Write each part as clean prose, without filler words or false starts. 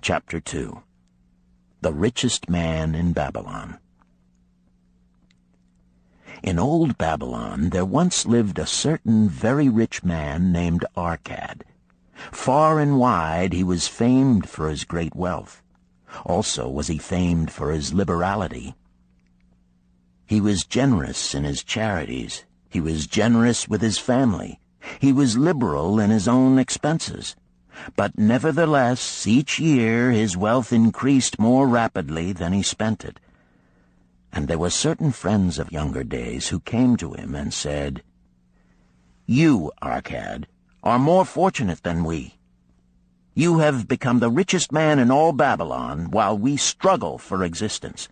Chapter 2. The Richest Man in Babylon. In old Babylon there once lived a certain very rich man named Arcad. Far and wide he was famed for his great wealth. Also was he famed for his liberality. He was generous in his charities. He was generous with his family. He was liberal in his own expenses. But nevertheless, each year his wealth increased more rapidly than he spent it. And there were certain friends of younger days who came to him and said, "You, Arcad, are more fortunate than we. You have become the richest man in all Babylon while we struggle for existence.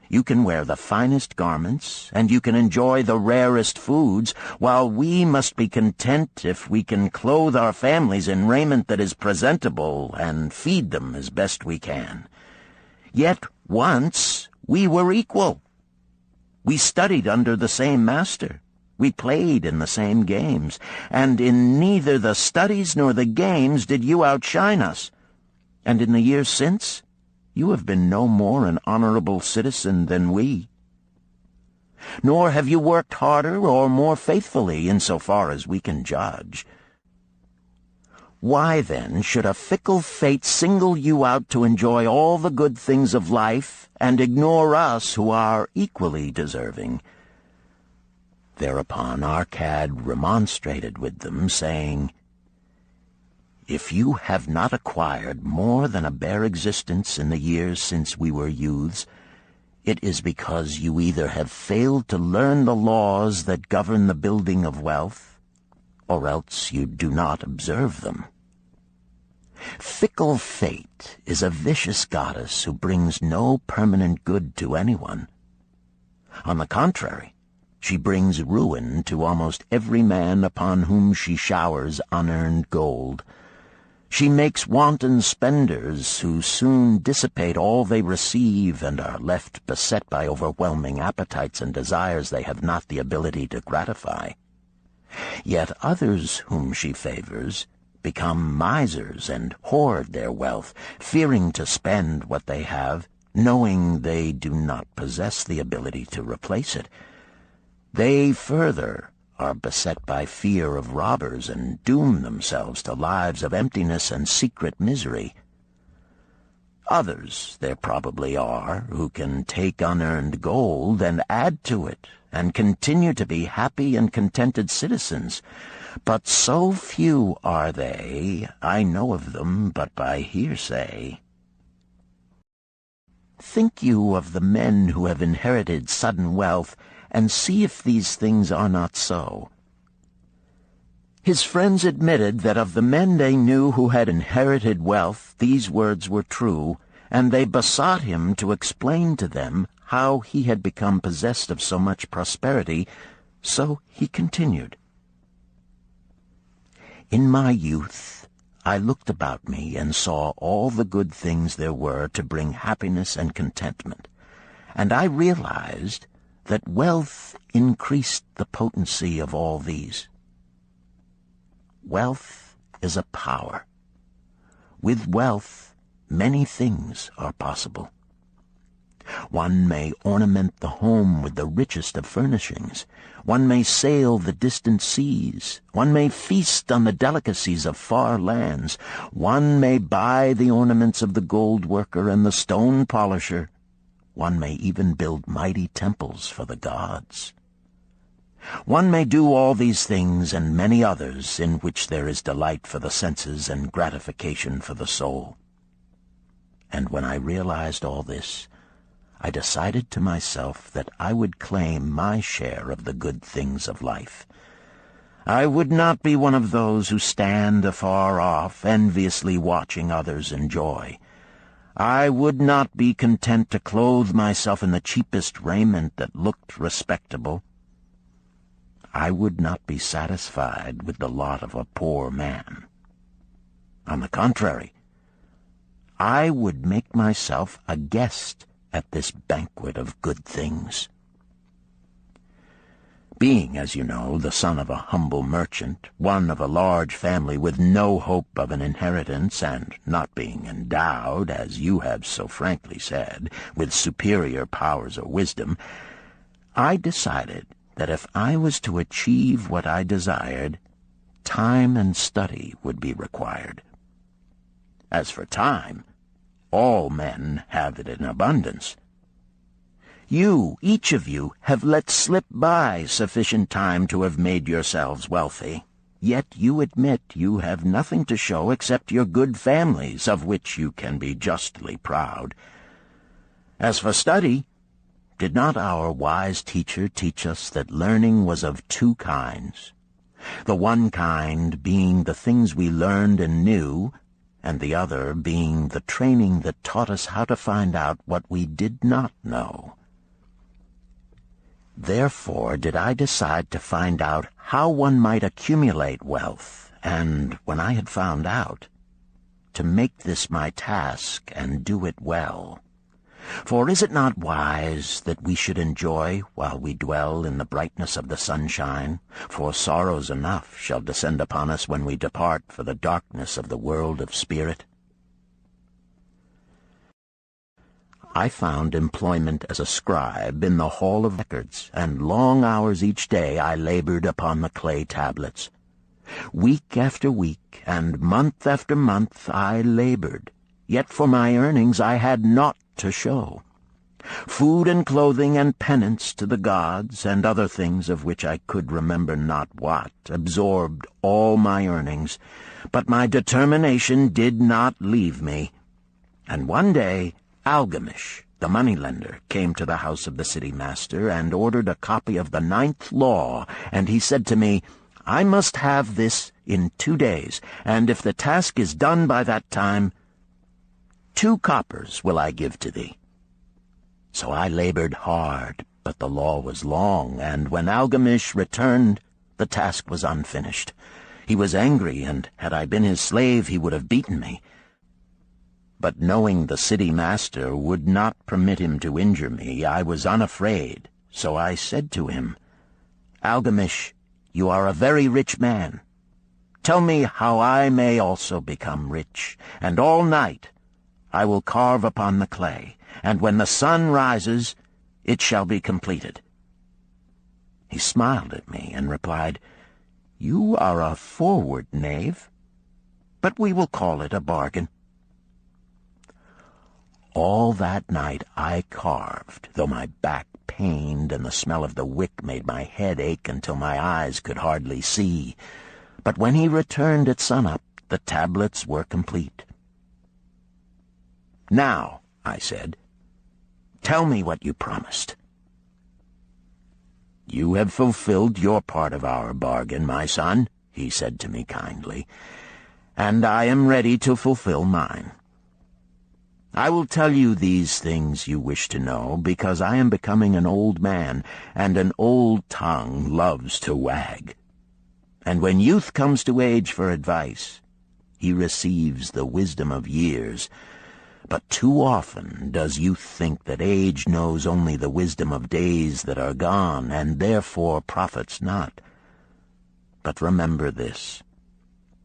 You can wear the finest garments, and you can enjoy the rarest foods, while we must be content if we can clothe our families in raiment that is presentable and feed them as best we can. Yet once we were equal. We studied under the same master. We played in the same games, and in neither the studies nor the games did you outshine us. And in the years since, you have been no more an honorable citizen than we. Nor have you worked harder or more faithfully insofar as we can judge. Why, then, should a fickle fate single you out to enjoy all the good things of life and ignore us who are equally deserving?" Thereupon Arcad remonstrated with them, saying, "If you have not acquired more than a bare existence in the years since we were youths, it is because you either have failed to learn the laws that govern the building of wealth, or else you do not observe them. Fickle fate is a vicious goddess who brings no permanent good to anyone. On the contrary, she brings ruin to almost every man upon whom she showers unearned gold. She makes wanton spenders who soon dissipate all they receive and are left beset by overwhelming appetites and desires they have not the ability to gratify. Yet others whom she favors become misers and hoard their wealth, fearing to spend what they have, knowing they do not possess the ability to replace it. They further are beset by fear of robbers and doom themselves to lives of emptiness and secret misery. Others there probably are who can take unearned gold and add to it and continue to be happy and contented citizens. But so few are they, I know of them but by hearsay. Think you of the men who have inherited sudden wealth, and see if these things are not so." His friends admitted that of the men they knew who had inherited wealth, these words were true, and they besought him to explain to them how he had become possessed of so much prosperity. So he continued, "In my youth I looked about me and saw all the good things there were to bring happiness and contentment, and I realized that wealth increased the potency of all these. Wealth is a power. With wealth, many things are possible. One may ornament the home with the richest of furnishings. One may sail the distant seas. One may feast on the delicacies of far lands. One may buy the ornaments of the gold worker and the stone polisher. One may even build mighty temples for the gods. One may do all these things and many others in which there is delight for the senses and gratification for the soul. And when I realized all this, I decided to myself that I would claim my share of the good things of life. I would not be one of those who stand afar off, enviously watching others enjoy. I would not be content to clothe myself in the cheapest raiment that looked respectable. I would not be satisfied with the lot of a poor man. On the contrary, I would make myself a guest at this banquet of good things." Being, as you know, the son of a humble merchant, one of a large family with no hope of an inheritance, and not being endowed, as you have so frankly said, with superior powers or wisdom, I decided that if I was to achieve what I desired, time and study would be required. As for time, all men have it in abundance. You, each of you, have let slip by sufficient time to have made yourselves wealthy. Yet you admit you have nothing to show except your good families, of which you can be justly proud. As for study, did not our wise teacher teach us that learning was of two kinds? The one kind being the things we learned and knew, and the other being the training that taught us how to find out what we did not know. Therefore did I decide to find out how one might accumulate wealth, and, when I had found out, to make this my task and do it well. For is it not wise that we should enjoy while we dwell in the brightness of the sunshine? For sorrows enough shall descend upon us when we depart for the darkness of the world of spirit. I found employment as a scribe in the hall of records, and long hours each day I labored upon the clay tablets. Week after week, and month after month I labored, yet for my earnings I had naught to show. Food and clothing and penance to the gods, and other things of which I could remember not what, absorbed all my earnings, but my determination did not leave me. And one day Algamish, the moneylender, came to the house of the city master and ordered a copy of the 9th law, and he said to me, I must have this in 2 days, and if the task is done by that time, 2 coppers will I give to thee. So I labored hard, but the law was long, and when Algamish returned, the task was unfinished. He was angry, and had I been his slave, he would have beaten me. But knowing the city master would not permit him to injure me, I was unafraid, so I said to him, Algamish, you are a very rich man. Tell me how I may also become rich, and all night I will carve upon the clay, and when the sun rises, it shall be completed. He smiled at me and replied, You are a forward knave, but we will call it a bargain. All that night I carved, though my back pained and the smell of the wick made my head ache until my eyes could hardly see. But when he returned at sunup, the tablets were complete. Now, I said, tell me what you promised. You have fulfilled your part of our bargain, my son, he said to me kindly, and I am ready to fulfill mine. I will tell you these things you wish to know, because I am becoming an old man, and an old tongue loves to wag. And when youth comes to age for advice, he receives the wisdom of years. But too often does youth think that age knows only the wisdom of days that are gone, and therefore profits not. But remember this,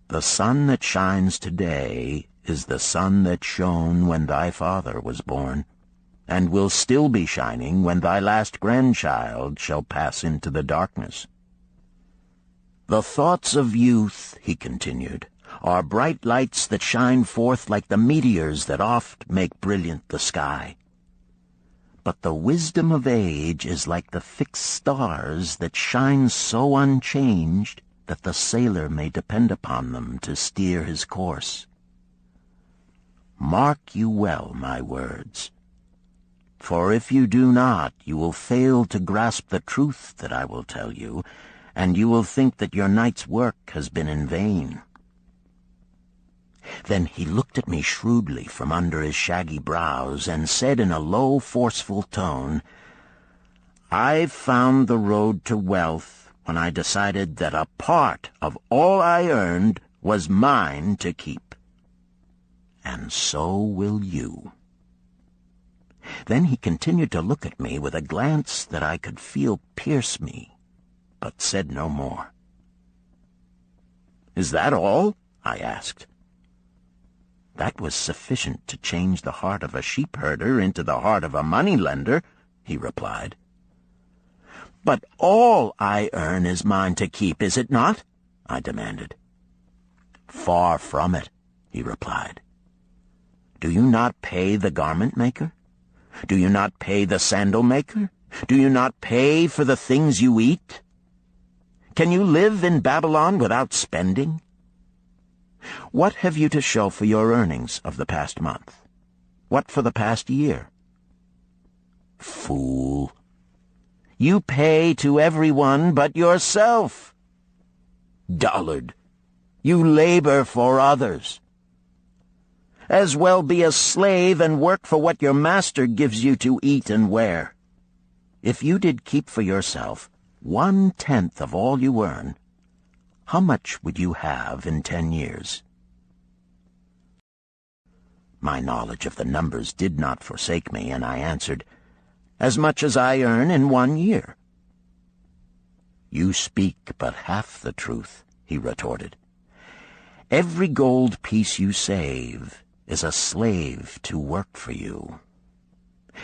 the sun that shines today is the sun that shone when thy father was born, and will still be shining when thy last grandchild shall pass into the darkness. The thoughts of youth, he continued, are bright lights that shine forth like the meteors that oft make brilliant the sky. But the wisdom of age is like the fixed stars that shine so unchanged that the sailor may depend upon them to steer his course. Mark you well my words, for if you do not, you will fail to grasp the truth that I will tell you, and you will think that your night's work has been in vain. Then he looked at me shrewdly from under his shaggy brows, and said in a low, forceful tone, I've found the road to wealth when I decided that a part of all I earned was mine to keep. And so will you. Then he continued to look at me with a glance that I could feel pierce me, but said no more. "Is that all?" I asked. "That was sufficient to change the heart of a sheep-herder into the heart of a money-lender," he replied. "But all I earn is mine to keep, is it not?" I demanded. "Far from it," he replied. "Do you not pay the garment-maker? Do you not pay the sandal-maker? Do you not pay for the things you eat? Can you live in Babylon without spending? What have you to show for your earnings of the past month? What for the past year? Fool! You pay to everyone but yourself. Dullard! You labor for others. As well be a slave and work for what your master gives you to eat and wear. If you did keep for yourself 1/10 of all you earn, how much would you have in 10 years? My knowledge of the numbers did not forsake me, and I answered, "As much as I earn in 1 year." "You speak but half the truth," he retorted. "Every gold piece you save is a slave to work for you.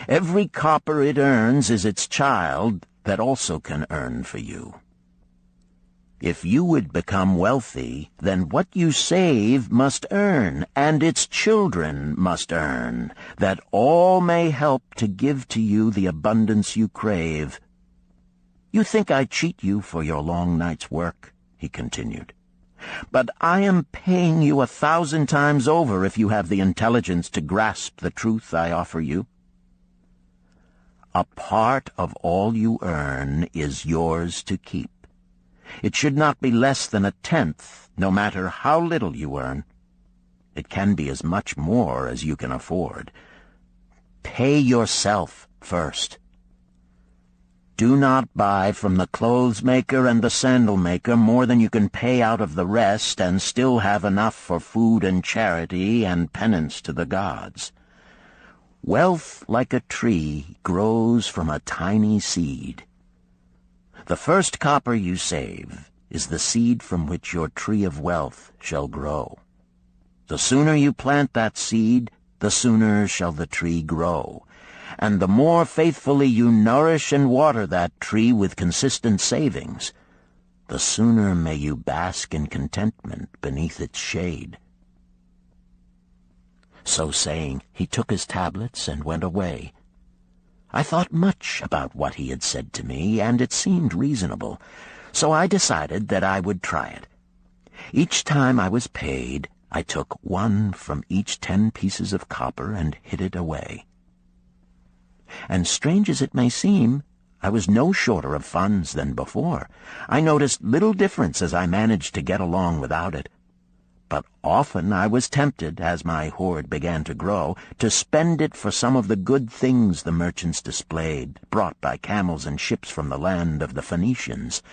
Every copper it earns is its child that also can earn for you. If you would become wealthy, then what you save must earn, and its children must earn, that all may help to give to you the abundance you crave. You think I cheat you for your long night's work," he continued. "But I am paying you 1,000 times over if you have the intelligence to grasp the truth I offer you. A part of all you earn is yours to keep. It should not be less than 1/10, no matter how little you earn. It can be as much more as you can afford. Pay yourself first. Do not buy from the clothes-maker and the sandal-maker more than you can pay out of the rest and still have enough for food and charity and penance to the gods. Wealth, like a tree, grows from a tiny seed. The first copper you save is the seed from which your tree of wealth shall grow. The sooner you plant that seed, the sooner shall the tree grow. And the more faithfully you nourish and water that tree with consistent savings, the sooner may you bask in contentment beneath its shade." So saying, he took his tablets and went away. I thought much about what he had said to me, and it seemed reasonable, so I decided that I would try it. Each time I was paid, I took 1 from each 10 pieces of copper and hid it away. And strange as it may seem, I was no shorter of funds than before. I noticed little difference as I managed to get along without it. But often I was tempted, as my hoard began to grow, to spend it for some of the good things the merchants displayed, brought by camels and ships from the land of the Phoenicians.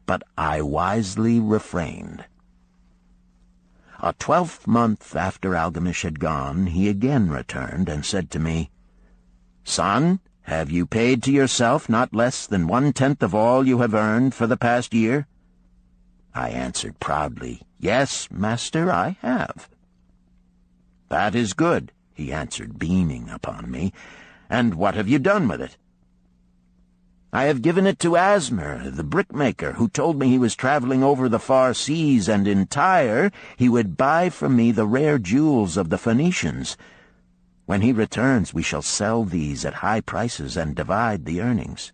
But I wisely refrained. A 12th month after Algamish had gone, he again returned and said to me, "Son, have you paid to yourself not less than 1/10 of all you have earned for the past year?" I answered proudly, "Yes, master, I have." "That is good," he answered, beaming upon me. "And what have you done with it?" "I have given it to Asmer, the brickmaker, who told me he was traveling over the far seas, and in Tyre he would buy from me the rare jewels of the Phoenicians. When he returns, we shall sell these at high prices and divide the earnings."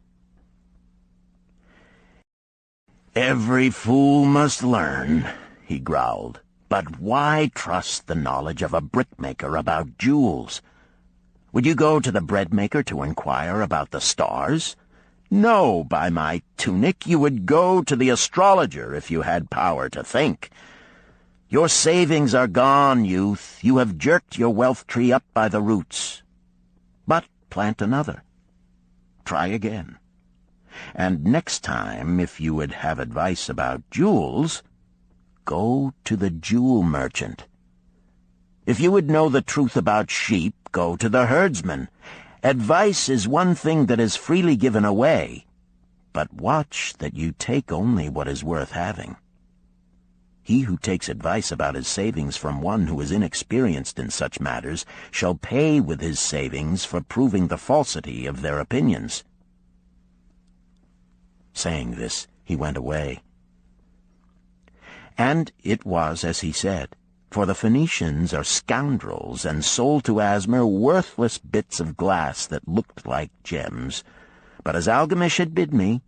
"Every fool must learn," he growled. "But why trust the knowledge of a brickmaker about jewels? Would you go to the bread-maker to inquire about the stars? No, by my tunic, you would go to the astrologer if you had power to think. Your savings are gone, youth. You have jerked your wealth tree up by the roots. But plant another. Try again. And next time, if you would have advice about jewels, go to the jewel merchant. If you would know the truth about sheep, go to the herdsman. Advice is one thing that is freely given away, but watch that you take only what is worth having. He who takes advice about his savings from one who is inexperienced in such matters shall pay with his savings for proving the falsity of their opinions." Saying this, he went away. And it was as he said, for the Phoenicians are scoundrels and sold to Asmer worthless bits of glass that looked like gems. But as Algamish had bid me,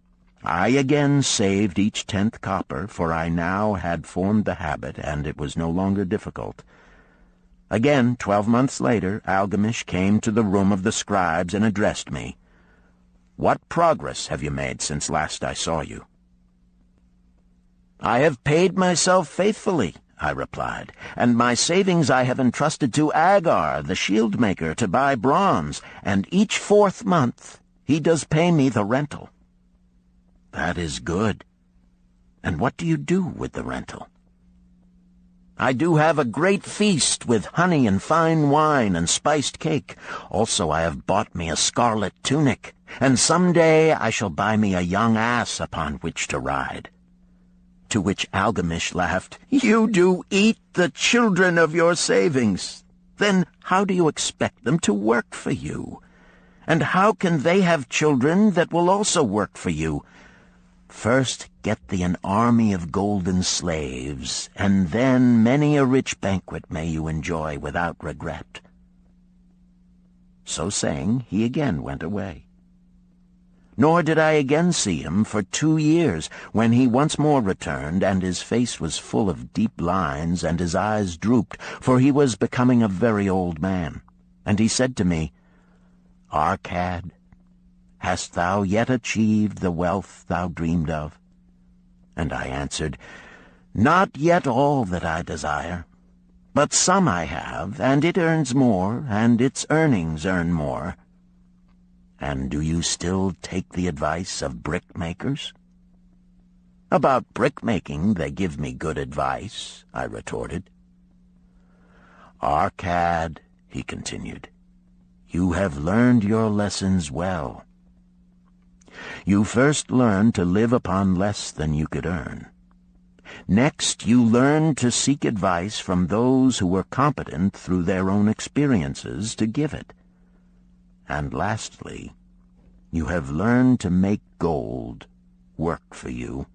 I again saved each 10th copper, for I now had formed the habit, and it was no longer difficult. Again, 12 months later, Algamish came to the room of the scribes and addressed me. "What progress have you made since last I saw you?" "I have paid myself faithfully," I replied, "and my savings I have entrusted to Agar, the shield-maker, to buy bronze, and each 4th month he does pay me the rental." "That is good. And what do you do with the rental?" "I do have a great feast with honey and fine wine and spiced cake. Also I have bought me a scarlet tunic, and some day I shall buy me a young ass upon which to ride." To which Algamish laughed, "You do eat the children of your savings. Then how do you expect them to work for you? And how can they have children that will also work for you? First get thee an army of golden slaves, and then many a rich banquet may you enjoy without regret." So saying, he again went away. Nor did I again see him for 2 years, when he once more returned, and his face was full of deep lines, and his eyes drooped, for he was becoming a very old man. And he said to me, "Arcad, hast thou yet achieved the wealth thou dreamed of?" And I answered, "Not yet all that I desire, but some I have, and it earns more, and its earnings earn more." "And do you still take the advice of brickmakers?" "About brickmaking they give me good advice," I retorted. "Arcad," he continued, "you have learned your lessons well. You first learned to live upon less than you could earn. Next, you learned to seek advice from those who were competent through their own experiences to give it. And lastly, you have learned to make gold work for you.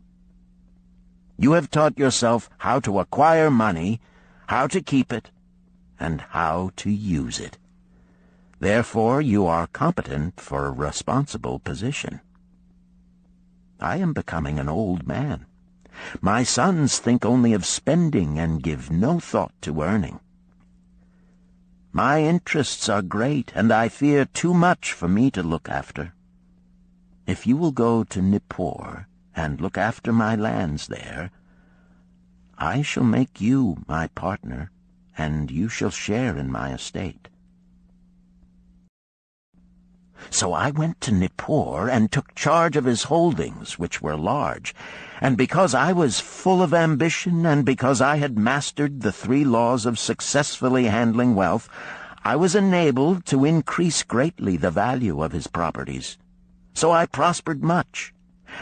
You have taught yourself how to acquire money, how to keep it, and how to use it. Therefore, you are competent for a responsible position. I am becoming an old man. My sons think only of spending and give no thought to earning. My interests are great, and I fear too much for me to look after. If you will go to Nippur and look after my lands there, I shall make you my partner, and you shall share in my estate." So I went to Nippur and took charge of his holdings, which were large, and because I was full of ambition, and because I had mastered the 3 laws of successfully handling wealth, I was enabled to increase greatly the value of his properties. So I prospered much,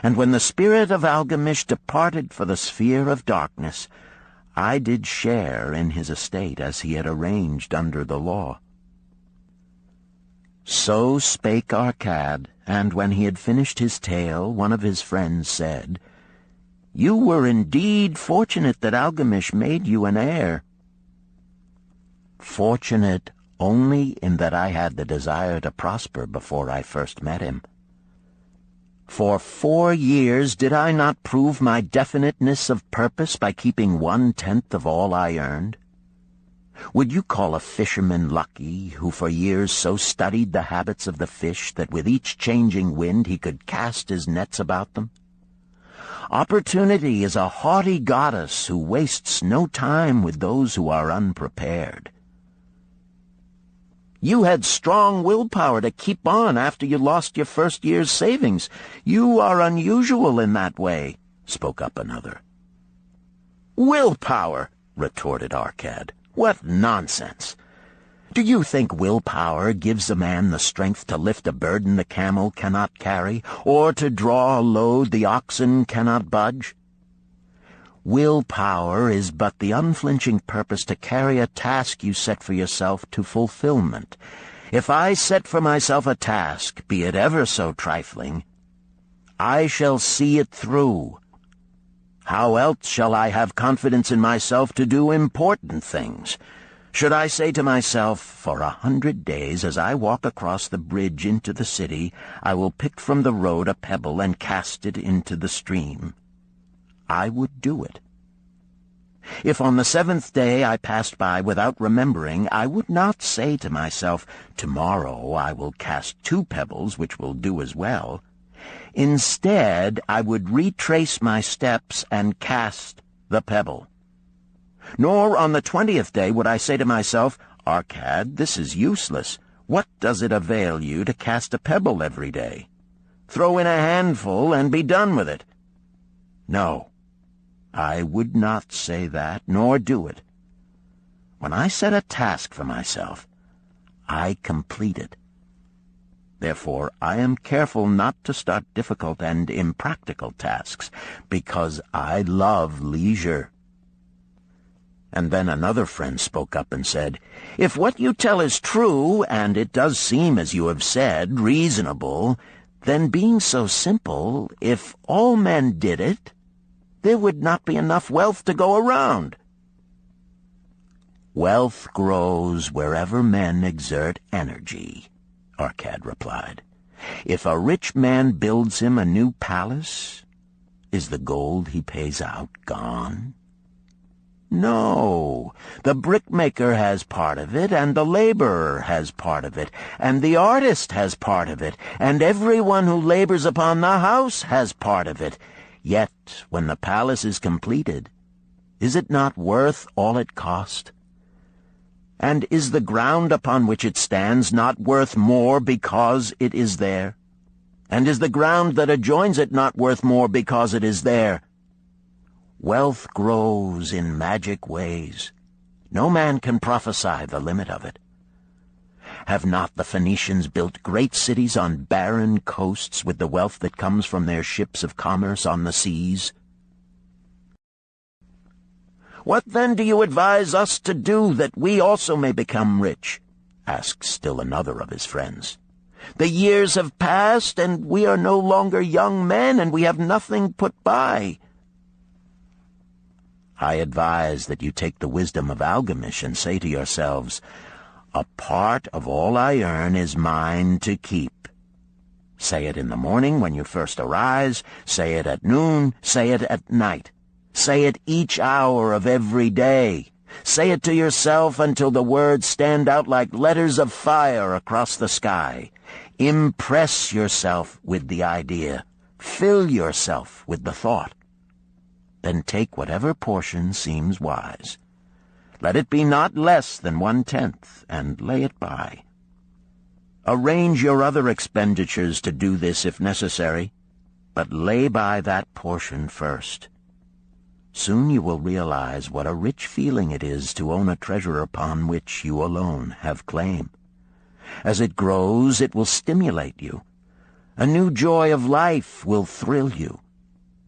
and when the spirit of Algamish departed for the sphere of darkness, I did share in his estate as he had arranged under the law. So spake Arcad, and when he had finished his tale, one of his friends said, "You were indeed fortunate that Algamish made you an heir." "Fortunate only in that I had the desire to prosper before I first met him. For 4 years did I not prove my definiteness of purpose by keeping 1/10 of all I earned? Would you call a fisherman lucky who for years so studied the habits of the fish that with each changing wind he could cast his nets about them? Opportunity is a haughty goddess who wastes no time with those who are unprepared. You had strong willpower to keep on after you lost your first year's savings. You are unusual in that way," spoke up another. "Willpower," retorted Arcad. "What nonsense! Do you think willpower gives a man the strength to lift a burden the camel cannot carry, or to draw a load the oxen cannot budge? Willpower is but the unflinching purpose to carry a task you set for yourself to fulfillment. If I set for myself a task, be it ever so trifling, I shall see it through. How else shall I have confidence in myself to do important things? Should I say to myself, for 100 days as I walk across the bridge into the city, I will pick from the road a pebble and cast it into the stream? I would do it. If on the 7th day I passed by without remembering, I would not say to myself, tomorrow I will cast 2 pebbles which will do as well. Instead, I would retrace my steps and cast the pebble. Nor on the 20th day would I say to myself, Arcad, this is useless. What does it avail you to cast a pebble every day? Throw in a handful and be done with it. No, I would not say that, nor do it. When I set a task for myself, I complete it. Therefore, I am careful not to start difficult and impractical tasks, because I love leisure. And then another friend spoke up and said, If what you tell is true, and it does seem, as you have said, reasonable, then being so simple, if all men did it, there would not be enough wealth to go around. Wealth grows wherever men exert energy, Arcad replied. If a rich man builds him a new palace, is the gold he pays out gone? No, the brickmaker has part of it, and the laborer has part of it, and the artist has part of it, and everyone who labors upon the house has part of it. Yet, when the palace is completed, is it not worth all it cost? And is the ground upon which it stands not worth more because it is there? And is the ground that adjoins it not worth more because it is there? Wealth grows in magic ways. No man can prophesy the limit of it. Have not the Phoenicians built great cities on barren coasts with the wealth that comes from their ships of commerce on the seas? What then do you advise us to do that we also may become rich? Asked still another of his friends. The years have passed, and we are no longer young men, and we have nothing put by. I advise that you take the wisdom of Algamish and say to yourselves, A part of all I earn is mine to keep. Say it in the morning when you first arise, say it at noon, say it at night. Say it each hour of every day. Say it to yourself until the words stand out like letters of fire across the sky. Impress yourself with the idea. Fill yourself with the thought. Then take whatever portion seems wise. Let it be not less than 1/10, and lay it by. Arrange your other expenditures to do this if necessary, but lay by that portion first. Soon you will realize what a rich feeling it is to own a treasure upon which you alone have claim. As it grows, it will stimulate you. A new joy of life will thrill you.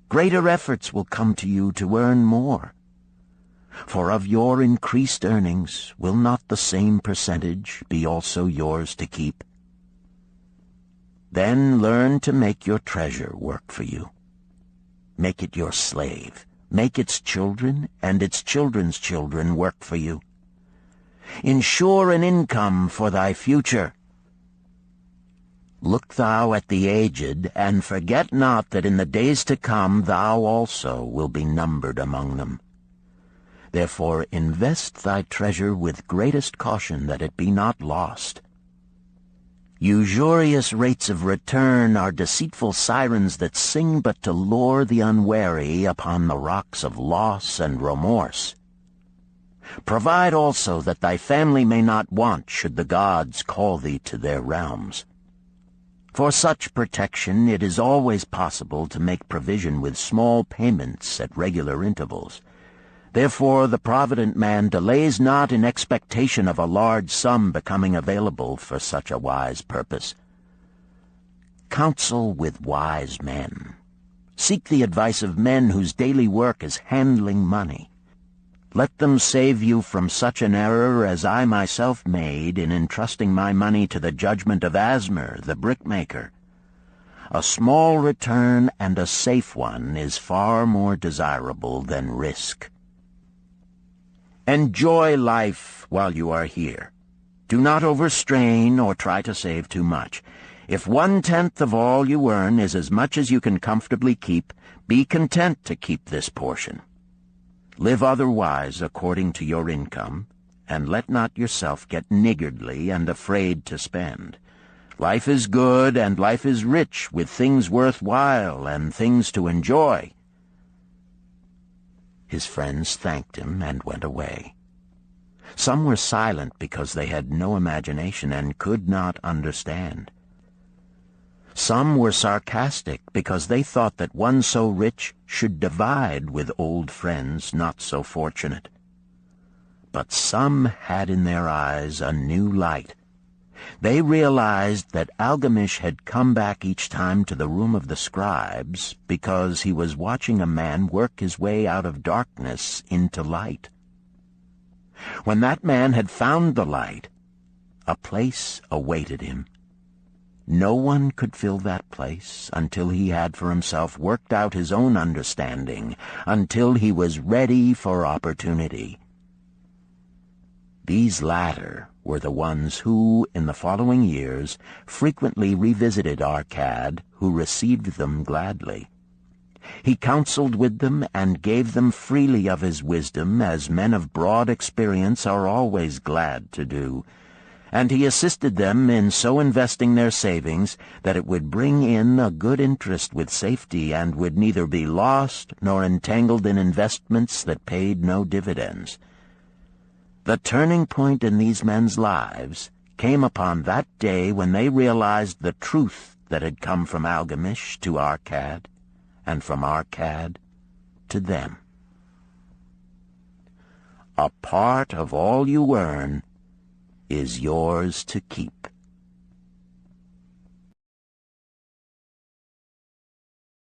Greater efforts will come to you to earn more. For of your increased earnings, will not the same percentage be also yours to keep? Then learn to make your treasure work for you. Make it your slave. Make its children and its children's children work for you. Ensure an income for thy future. Look thou at the aged, and forget not that in the days to come thou also will be numbered among them. Therefore invest thy treasure with greatest caution that it be not lost. Usurious rates of return are deceitful sirens that sing but to lure the unwary upon the rocks of loss and remorse. Provide also that thy family may not want should the gods call thee to their realms. For such protection it is always possible to make provision with small payments at regular intervals. Therefore the provident man delays not in expectation of a large sum becoming available for such a wise purpose. Counsel with wise men. Seek the advice of men whose daily work is handling money. Let them save you from such an error as I myself made in entrusting my money to the judgment of Asmer, the brickmaker. A small return and a safe one is far more desirable than risk. Enjoy life while you are here. Do not overstrain or try to save too much. If 1/10 of all you earn is as much as you can comfortably keep, be content to keep this portion. Live otherwise according to your income, and let not yourself get niggardly and afraid to spend. Life is good, and life is rich with things worth while and things to enjoy. His friends thanked him and went away. Some were silent because they had no imagination and could not understand. Some were sarcastic because they thought that one so rich should divide with old friends not so fortunate. But some had in their eyes a new light. They realized that Algamish had come back each time to the room of the scribes because he was watching a man work his way out of darkness into light. When that man had found the light, a place awaited him. No one could fill that place until he had for himself worked out his own understanding, until he was ready for opportunity. These latter were the ones who, in the following years, frequently revisited Arcad, who received them gladly. He counseled with them and gave them freely of his wisdom, as men of broad experience are always glad to do, and he assisted them in so investing their savings that it would bring in a good interest with safety and would neither be lost nor entangled in investments that paid no dividends. The turning point in these men's lives came upon that day when they realized the truth that had come from Algamish to Arcad, and from Arcad to them. A part of all you earn is yours to keep.